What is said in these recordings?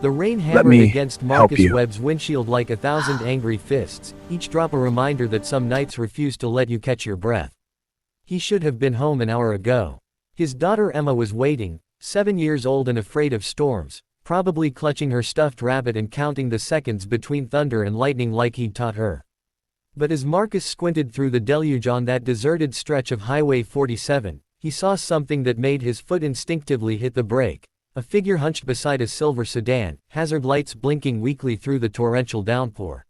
The rain Let hammered me against help Marcus you. Webb's windshield like 1,000 angry fists, each drop a reminder that some nights refuse to let you catch your breath. He should have been home an hour ago. His daughter Emma was waiting, 7 years old and afraid of storms, probably clutching her stuffed rabbit and counting the seconds between thunder and lightning like he'd taught her. But as Marcus squinted through the deluge on that deserted stretch of Highway 47, he saw something that made his foot instinctively hit the brake. A figure hunched beside a silver sedan, hazard lights blinking weakly through the torrential downpour.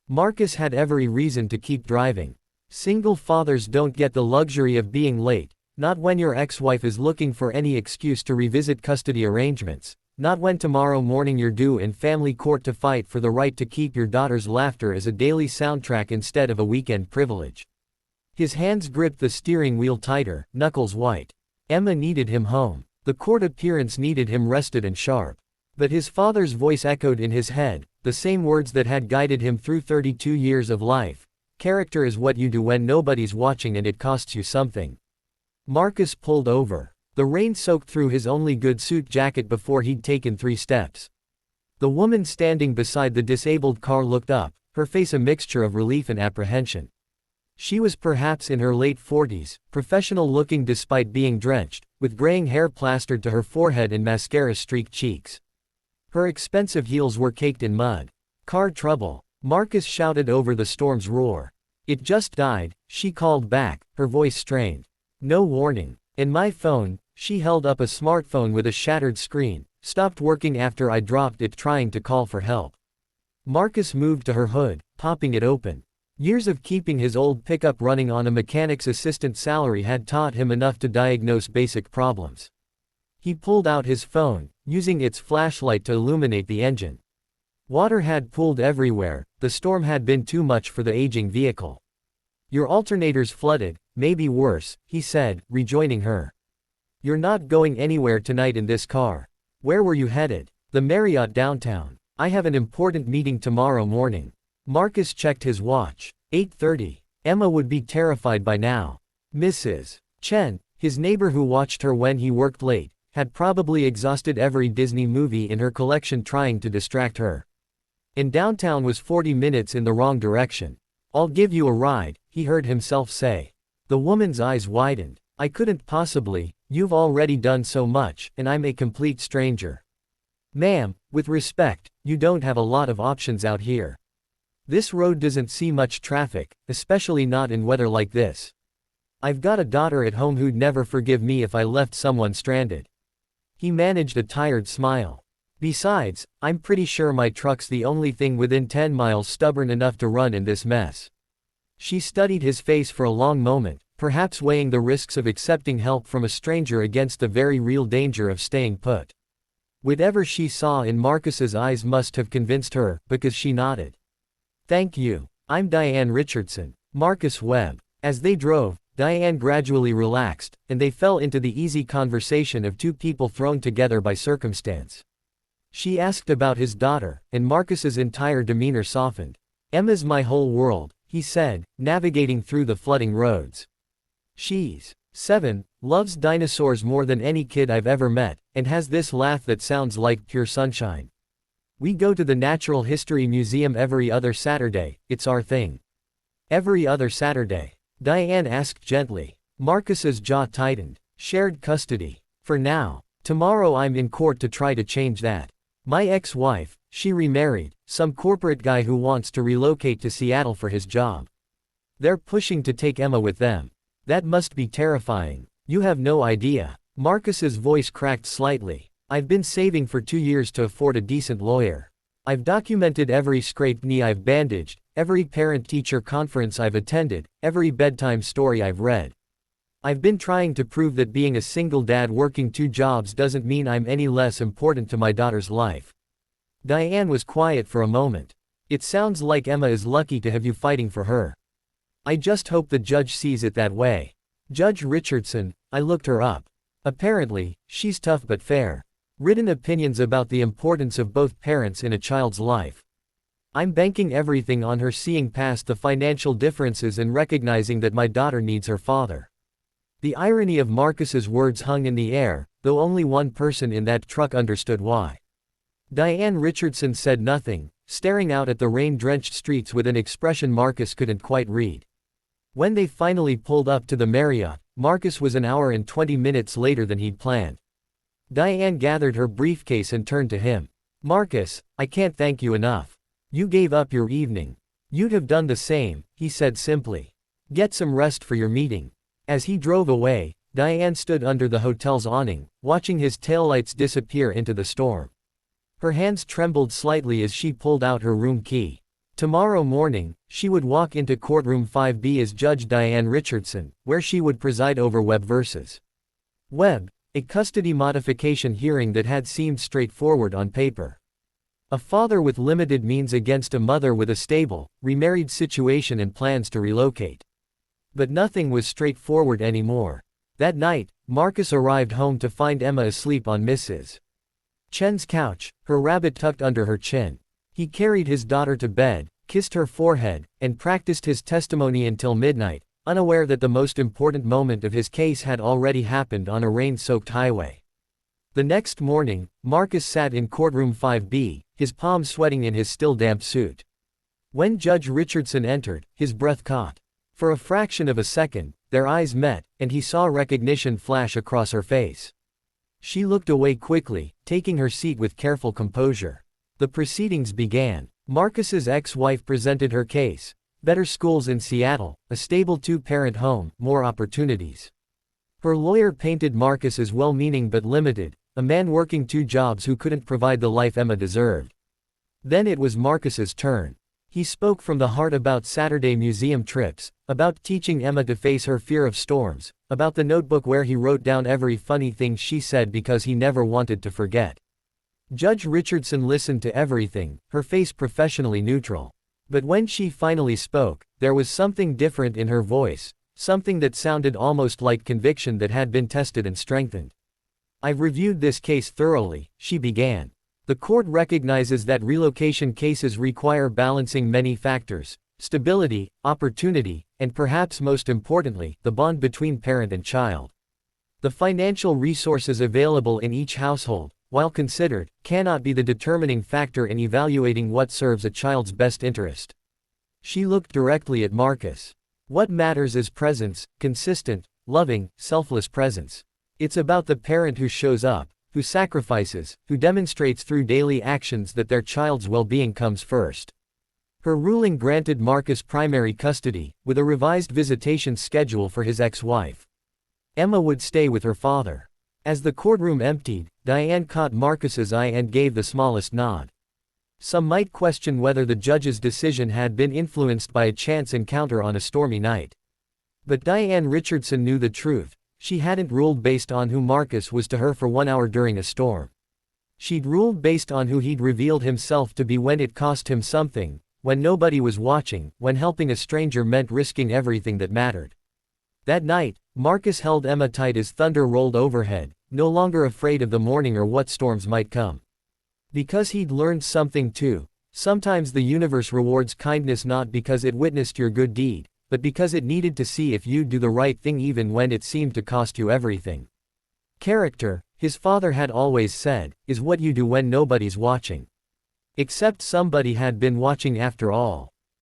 Marcus had every reason to keep driving. Single fathers don't get the luxury of being late, not when your ex-wife is looking for any excuse to revisit custody arrangements, not when tomorrow morning you're due in family court to fight for the right to keep your daughter's laughter as a daily soundtrack instead of a weekend privilege. His hands gripped the steering wheel tighter, knuckles white. Emma needed him home. The court appearance needed him rested and sharp. But his father's voice echoed in his head, the same words that had guided him through 32 years of life. Character is what you do when nobody's watching and it costs you something. Marcus pulled over. The rain soaked through his only good suit jacket before he'd taken 3 steps. The woman standing beside the disabled car looked up, her face a mixture of relief and apprehension. She was perhaps in her late 40s, professional looking despite being drenched, with graying hair plastered to her forehead and mascara-streaked cheeks. Her expensive heels were caked in mud. Car trouble, Marcus shouted over the storm's roar. It just died, she called back, her voice strained. No warning. And my phone, she held up a smartphone with a shattered screen, stopped working after I dropped it trying to call for help. Marcus moved to her hood, popping it open. Years of keeping his old pickup running on a mechanic's assistant salary had taught him enough to diagnose basic problems. He pulled out his phone, using its flashlight to illuminate the engine. Water had pooled everywhere, the storm had been too much for the aging vehicle. Your alternator's flooded, maybe worse, he said, rejoining her. You're not going anywhere tonight in this car. Where were you headed? The Marriott downtown. I have an important meeting tomorrow morning. Marcus checked his watch. 8:30. Emma would be terrified by now. Mrs. Chen, his neighbor who watched her when he worked late, had probably exhausted every Disney movie in her collection trying to distract her. And downtown was 40 minutes in the wrong direction. I'll give you a ride, he heard himself say. The woman's eyes widened. I couldn't possibly, you've already done so much, and I'm a complete stranger. Ma'am, with respect, you don't have a lot of options out here. This road doesn't see much traffic, especially not in weather like this. I've got a daughter at home who'd never forgive me if I left someone stranded. He managed a tired smile. Besides, I'm pretty sure my truck's the only thing within 10 miles stubborn enough to run in this mess. She studied his face for a long moment, perhaps weighing the risks of accepting help from a stranger against the very real danger of staying put. Whatever she saw in Marcus's eyes must have convinced her, because she nodded. Thank you. I'm Diane Richardson. Marcus Webb. As they drove, Diane gradually relaxed, and they fell into the easy conversation of two people thrown together by circumstance. She asked about his daughter, and Marcus's entire demeanor softened. Emma's my whole world, he said, navigating through the flooding roads. She's 7, loves dinosaurs more than any kid I've ever met, and has this laugh that sounds like pure sunshine. We go to the Natural History Museum every other Saturday, it's our thing. Every other Saturday? Diane asked gently. Marcus's jaw tightened. Shared custody. For now. Tomorrow I'm in court to try to change that. My ex-wife, she remarried, some corporate guy who wants to relocate to Seattle for his job. They're pushing to take Emma with them. That must be terrifying. You have no idea. Marcus's voice cracked slightly. I've been saving for 2 years to afford a decent lawyer. I've documented every scraped knee I've bandaged, every parent-teacher conference I've attended, every bedtime story I've read. I've been trying to prove that being a single dad working 2 jobs doesn't mean I'm any less important to my daughter's life. Diane was quiet for a moment. It sounds like Emma is lucky to have you fighting for her. I just hope the judge sees it that way. Judge Richardson, I looked her up. Apparently, she's tough but fair. Written opinions about the importance of both parents in a child's life. I'm banking everything on her seeing past the financial differences and recognizing that my daughter needs her father. The irony of Marcus's words hung in the air, though only one person in that truck understood why. Diane Richardson said nothing, staring out at the rain-drenched streets with an expression Marcus couldn't quite read. When they finally pulled up to the Marriott, Marcus was an hour and 20 minutes later than he'd planned. Diane gathered her briefcase and turned to him. "Marcus, I can't thank you enough. You gave up your evening. You'd have done the same," he said simply. "Get some rest for your meeting." As he drove away, Diane stood under the hotel's awning, watching his taillights disappear into the storm. Her hands trembled slightly as she pulled out her room key. Tomorrow morning, she would walk into courtroom 5B as Judge Diane Richardson, where she would preside over Webb vs. Webb, a custody modification hearing that had seemed straightforward on paper. A father with limited means against a mother with a stable, remarried situation and plans to relocate. But nothing was straightforward anymore. That night, Marcus arrived home to find Emma asleep on Mrs. Chen's couch, her rabbit tucked under her chin. He carried his daughter to bed, kissed her forehead, and practiced his testimony until midnight, unaware that the most important moment of his case had already happened on a rain-soaked highway. The next morning, Marcus sat in courtroom 5B, his palms sweating in his still damp suit. When Judge Richardson entered, his breath caught. For a fraction of a second, their eyes met, and he saw recognition flash across her face. She looked away quickly, taking her seat with careful composure. The proceedings began. Marcus's ex-wife presented her case. Better schools in Seattle, a stable two-parent home, more opportunities. Her lawyer painted Marcus as well-meaning but limited, a man working two jobs who couldn't provide the life Emma deserved. Then it was Marcus's turn. He spoke from the heart about Saturday museum trips, about teaching Emma to face her fear of storms, about the notebook where he wrote down every funny thing she said because he never wanted to forget. Judge Richardson listened to everything, her face professionally neutral. But when she finally spoke, there was something different in her voice, something that sounded almost like conviction that had been tested and strengthened. "I've reviewed this case thoroughly," she began. "The court recognizes that relocation cases require balancing many factors: stability, opportunity, and perhaps most importantly, the bond between parent and child. The financial resources available in each household, while considered, cannot be the determining factor in evaluating what serves a child's best interest." She looked directly at Marcus. "What matters is presence, consistent, loving, selfless presence. It's about the parent who shows up, who sacrifices, who demonstrates through daily actions that their child's well-being comes first." Her ruling granted Marcus primary custody, with a revised visitation schedule for his ex-wife. Emma would stay with her father. As the courtroom emptied, Diane caught Marcus's eye and gave the smallest nod. Some might question whether the judge's decision had been influenced by a chance encounter on a stormy night. But Diane Richardson knew the truth. She hadn't ruled based on who Marcus was to her for 1 hour during a storm. She'd ruled based on who he'd revealed himself to be when it cost him something, when nobody was watching, when helping a stranger meant risking everything that mattered. That night, Marcus held Emma tight as thunder rolled overhead, no longer afraid of the morning or what storms might come. Because he'd learned something too. Sometimes the universe rewards kindness not because it witnessed your good deed, but because it needed to see if you'd do the right thing even when it seemed to cost you everything. Character, his father had always said, is what you do when nobody's watching. Except somebody had been watching after all.